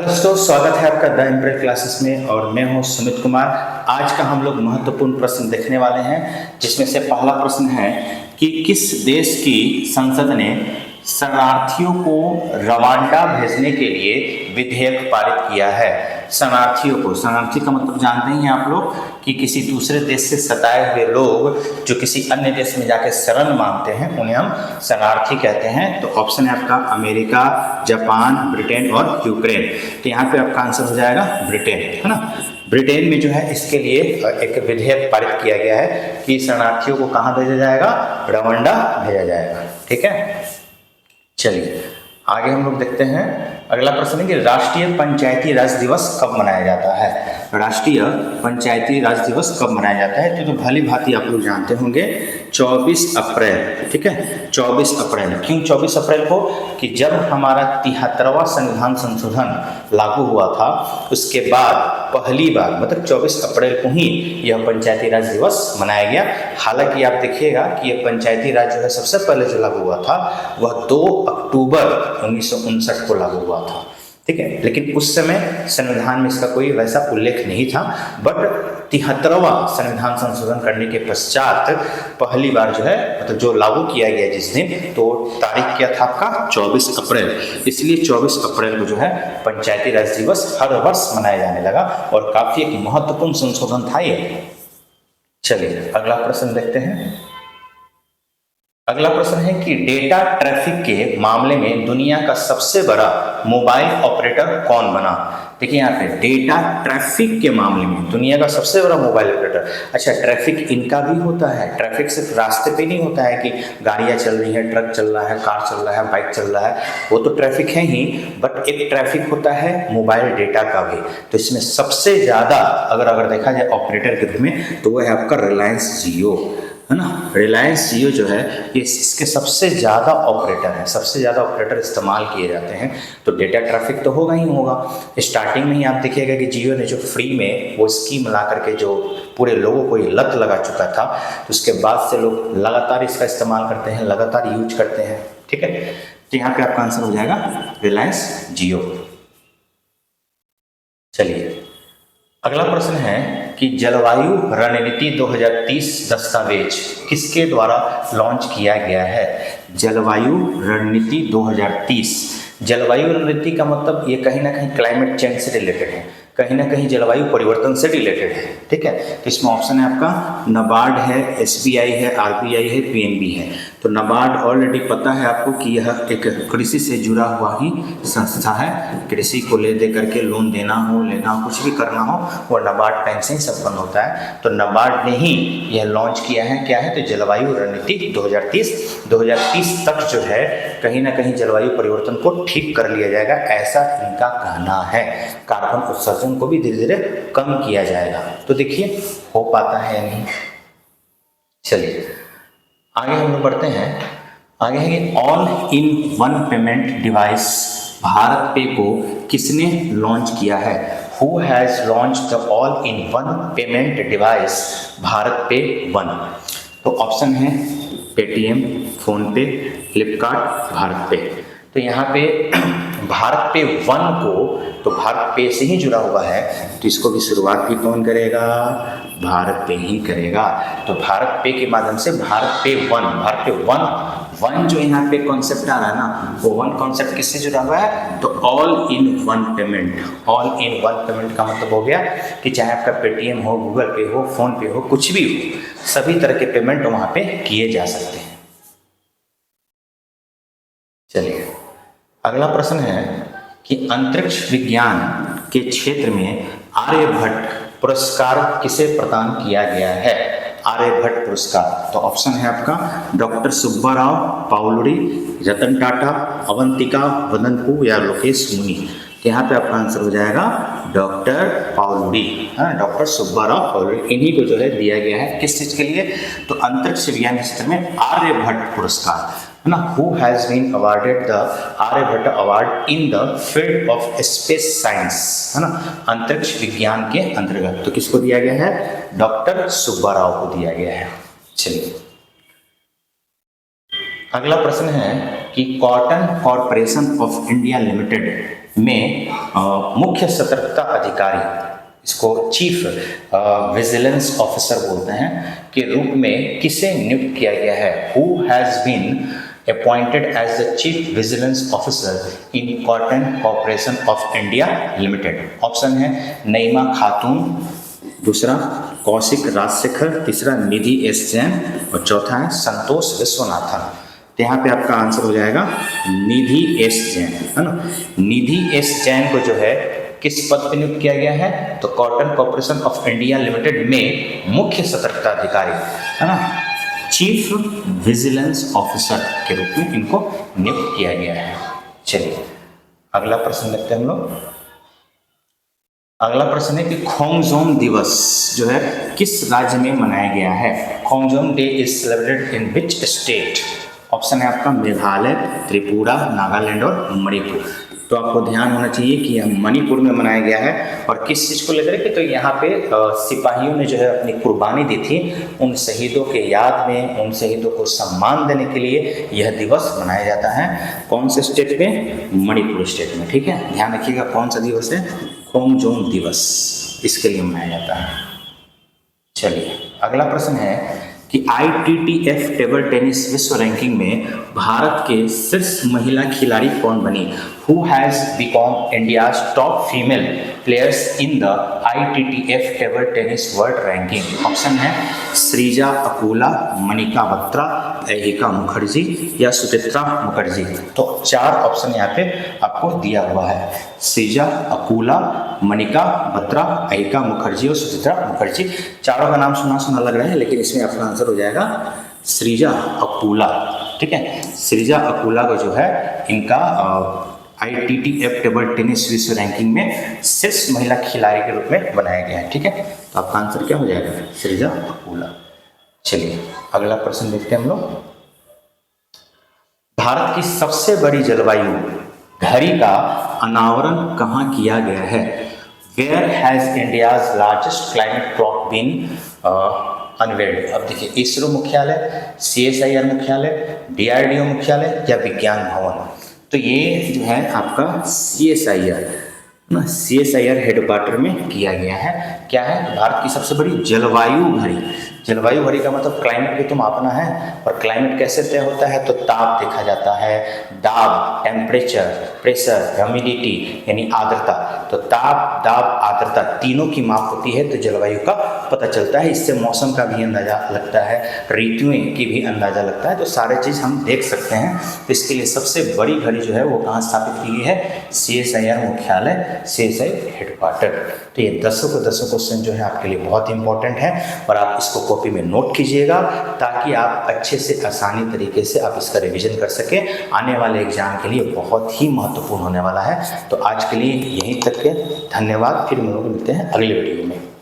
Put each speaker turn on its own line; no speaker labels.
दोस्तों, स्वागत है आपका द एम्प्रेयर क्लासेस में और मैं हूं सुमित कुमार। आज का हम लोग महत्वपूर्ण प्रश्न देखने वाले हैं, जिसमें से पहला प्रश्न है कि किस देश की संसद ने शरणार्थियों को रवांडा भेजने के लिए विधेयक पारित किया है। शरणार्थियों को, शरणार्थी का मतलब जानते ही हैं आप लोग कि किसी दूसरे देश से सताए हुए लोग जो किसी अन्य देश में जाके शरण मांगते हैं, उन्हें हम शरणार्थी कहते हैं। तो ऑप्शन है आपका अमेरिका, जापान, ब्रिटेन और यूक्रेन। तो यहाँ पे आपका आंसर हो जाएगा ब्रिटेन, है ना। ब्रिटेन में जो है इसके लिए एक विधेयक पारित किया गया है कि शरणार्थियों को कहाँ भेजा जाएगा, रवांडा भेजा जाएगा। ठीक है, चलिए आगे हम लोग देखते हैं। अगला प्रश्न है कि राष्ट्रीय पंचायती राज दिवस कब मनाया जाता है। राष्ट्रीय पंचायती राज दिवस कब मनाया जाता है तो भली भांति आप लोग जानते होंगे, 24 अप्रैल। ठीक है, 24 अप्रैल। क्यों 24 अप्रैल को? कि जब हमारा 73वां संविधान संशोधन लागू हुआ था, उसके बाद पहली बार मतलब 24 अप्रैल को ही यह पंचायती राज दिवस मनाया गया। हालांकि आप देखिएगा कि यह पंचायती राज जो है सबसे पहले जो लागू हुआ था वह 2 अक्टूबर 1959 को लागू हुआ था। ठीक है, लेकिन उस समय संविधान में इसका कोई वैसा उल्लेख नहीं था, बट 73वां संविधान संशोधन करने के पश्चात पहली बार जो है मतलब जो लागू किया गया जिस दिन, तो तारीख क्या था आपका 24 अप्रैल। इसलिए 24 अप्रैल को जो है पंचायती राज दिवस हर वर्ष मनाया जाने लगा और काफी एक महत्वपूर्ण संशोधन था ये। चलिए अगला प्रश्न देखते हैं। अगला प्रश्न है कि डेटा ट्रैफिक के मामले में दुनिया का सबसे बड़ा मोबाइल ऑपरेटर कौन बना। देखिए यहाँ पे डेटा ट्रैफिक के मामले में दुनिया का सबसे बड़ा मोबाइल ऑपरेटर। अच्छा, ट्रैफिक इनका भी होता है। ट्रैफिक सिर्फ रास्ते पे नहीं होता है कि गाड़ियाँ चल रही हैं, ट्रक चल रहा है, कार चल रहा है, बाइक चल रहा है, वो तो ट्रैफिक है ही, बट एक ट्रैफिक होता है मोबाइल डेटा का भी। तो इसमें सबसे ज़्यादा अगर देखा जाए ऑपरेटर के रूप में तो वो है आपका रिलायंस जियो, है ना। रिलायंस जियो जो है ये इसके सबसे ज़्यादा ऑपरेटर है, सबसे ज़्यादा ऑपरेटर इस्तेमाल किए जाते हैं। तो डेटा ट्रैफिक तो होगा ही होगा। स्टार्टिंग में ही आप देखिएगा कि जियो ने जो फ्री में वो स्कीम ला करके जो पूरे लोगों को ये लत लगा चुका था, तो उसके बाद से लोग लगातार इसका इस्तेमाल करते हैं, लगातार यूज करते हैं। ठीक है, तो यहाँ पे आपका आंसर हो जाएगा रिलायंस जियो। चलिए अगला प्रश्न है कि जलवायु रणनीति 2030 दस्तावेज किसके द्वारा लॉन्च किया गया है। जलवायु रणनीति 2030। जलवायु रणनीति का मतलब ये कहीं ना कहीं क्लाइमेट चेंज से रिलेटेड है, कहीं ना कहीं जलवायु परिवर्तन से रिलेटेड है। ठीक है, तो इसमें ऑप्शन है आपका नाबार्ड है, एसबीआई है, आरबीआई है, पीएनबी है। तो नाबार्ड ऑलरेडी पता है आपको कि यह एक कृषि से जुड़ा हुआ ही संस्था है। कृषि को ले दे करके लोन देना हो, लेना हो, कुछ भी करना हो, वो नाबार्ड बैंक से ही संपन्न होता है। तो नाबार्ड ने ही यह लॉन्च किया है। क्या है? तो जलवायु रणनीति 2030 तक जो है कहीं ना कहीं जलवायु परिवर्तन को ठीक कर लिया जाएगा, ऐसा इनका कहना है। कार्बन उत्सर्जन को भी धीरे धीरे कम किया जाएगा। तो देखिए हो पाता है या नहीं। चलिए आगे हम लोग बढ़ते हैं। आगे है कि all in one payment device Bharat पे को किसने लॉन्च किया है। Who has launch the all in one payment device Bharat पे वन। तो ऑप्शन है पेटीएम, फोन पे, फ्लिपकार्ट, भारत पे। तो यहाँ पे भारत पे वन को तो भारत पे से ही जुड़ा हुआ है, तो इसको भी शुरुआत भी कौन करेगा, भारत पे ही करेगा। तो भारत पे के माध्यम से भारत पे वन जो यहाँ पे कॉन्सेप्ट आ रहा है ना, वो वन कॉन्सेप्ट किससे जुड़ा हुआ है, तो all in one payment. All in one payment का मतलब हो गया कि चाहे आपका पेटीएम हो, गूगल पे हो, फोन पे हो, कुछ भी हो, सभी तरह के पेमेंट वहाँ पे किए जा सकते हैं। चलिए अगला प्रश्न है कि अंतरिक्ष विज्ञान के क्षेत्र में आर्यभट्ट पुरस्कार किसे प्रदान किया गया है। आर्यभट्ट पुरस्कार, तो ऑप्शन है आपका डॉक्टर सुब्बाराव पाउलुरी, रतन टाटा, अवंतिका वदनपु या लोकेश मुनि। यहाँ पे आपका आंसर हो जाएगा डॉक्टर पाउलुरी, डॉक्टर सुब्बाराव पाउलुरी। इन्हीं को जो है दिया गया है किस चीज के लिए, तो अंतरिक्ष विज्ञान के क्षेत्र में आर्यभट्ट पुरस्कार, है ना। Who has been awarded the Aryabhata award in the field of space science, है ना, अंतरिक्ष विज्ञान के अंतर्गत। तो किसको दिया गया है, डॉक्टर सुब्बाराव को दिया गया है। चलिए अगला प्रश्न है कि cotton Corporation of India limited में मुख्य सतर्कता अधिकारी, इसको चीफ विजिलेंस ऑफिसर बोलते हैं, के रूप में किसे नियुक्त किया गया है? Who has been appointed as the chief vigilance officer in Cotton Corporation of India Limited? Option है नईमा खातून, दूसरा कौशिक राजशेखर, तीसरा निधि एस जैन और चौथा है संतोष विश्वनाथन। तो यहाँ पे आपका आंसर हो जाएगा निधि एस जैन, है ना। निधि एस जैन को जो है किस पद पर नियुक्त किया गया है? तो cotton Corporation of India limited में मुख्य सतर्कता अधिकारी, है ना, चीफ विजिलेंस ऑफिसर के रूप में इनको नियुक्त किया गया है। चलिए अगला प्रश्न देखते हैं हम लोग। अगला प्रश्न है कि खोंगजोम दिवस जो है किस राज्य में मनाया गया है? Khongjom day is celebrated in which state? Option है आपका मेघालय, त्रिपुरा, नागालैंड और मणिपुर। तो आपको ध्यान होना चाहिए कि यह मणिपुर में मनाया गया है। और किस चीज़ को लेकर के? तो यहाँ पे सिपाहियों ने जो है अपनी कुर्बानी दी थी, उन शहीदों के याद में, उन शहीदों को सम्मान देने के लिए यह दिवस मनाया जाता है। कौन से स्टेट में? मणिपुर स्टेट में। ठीक है, ध्यान रखिएगा कौन सा दिवस है? खोंगजोम दिवस, इसके लिए मनाया जाता है। चलिए अगला प्रश्न है कि ITTF टेबल टेनिस विश्व रैंकिंग में भारत के शीर्ष महिला खिलाड़ी कौन बनी? Who has become India's top female players in the ITTF table tennis world ranking? Option है सृजा अकुला, मनिका बत्रा, अहिका मुखर्जी या सुचित्रा मुखर्जी। तो चार ऑप्शन यहाँ पे आपको दिया हुआ है, सृजा अकुला, मनिका बत्रा, अहिका मुखर्जी और सुचित्रा मुखर्जी। चारों का नाम सुना सुना लग रहा है, लेकिन इसमें आपका आंसर हो जाएगा सृजा अकुला। ठीक है, सृजा अकुला को जो है इनका ITTF टेबल टेनिस विश्व रैंकिंग में शीर्ष महिला खिलाड़ी के रूप में बनाया गया है। ठीक है, तो आपका आंसर क्या हो जाएगा? सृजा अकुला। चलिए अगला प्रश्न देखते हैं हम लोग। भारत की सबसे बड़ी जलवायु घड़ी का अनावरण कहाँ किया गया है? Where has India's largest climate clock been unveiled? अब देखिए, इसरो मुख्यालय, CSIR मुख्यालय, DRDO मुख्यालय या विज्ञान भवन? तो ये जो है आपका CSIR ना, CSIR हेडक्वार्टर में किया गया है। क्या है? भारत की सबसे बड़ी जलवायु घड़ी। जलवायु घड़ी का मतलब क्लाइमेट भी तो मापना है, और क्लाइमेट कैसे तय होता है? तो ताप देखा जाता है, दाब, टेम्परेचर, प्रेशर, ह्यूमिडिटी यानी आर्द्रता। तो ताप, दाब, आर्द्रता तीनों की माप होती है, तो जलवायु का पता चलता है। इससे मौसम का भी अंदाजा लगता है, ऋतुओं की भी अंदाजा लगता है, तो सारे चीज़ हम देख सकते हैं। तो इसके लिए सबसे बड़ी घड़ी जो है वो कहाँ स्थापित की गई है? CSIR मुख्यालय, CSIR हेडक्वार्टर। तो ये दसों क्वेश्चन जो है आपके लिए बहुत इंपॉर्टेंट है, और आप इसको कॉपी में नोट कीजिएगा ताकि आप अच्छे से आसानी तरीके से आप इसका रिवीजन कर सकें। आने वाले एग्जाम के लिए बहुत ही महत्वपूर्ण होने वाला है। तो आज के लिए यहीं तक के, धन्यवाद। फिर हम लोग मिलते हैं अगले वीडियो में।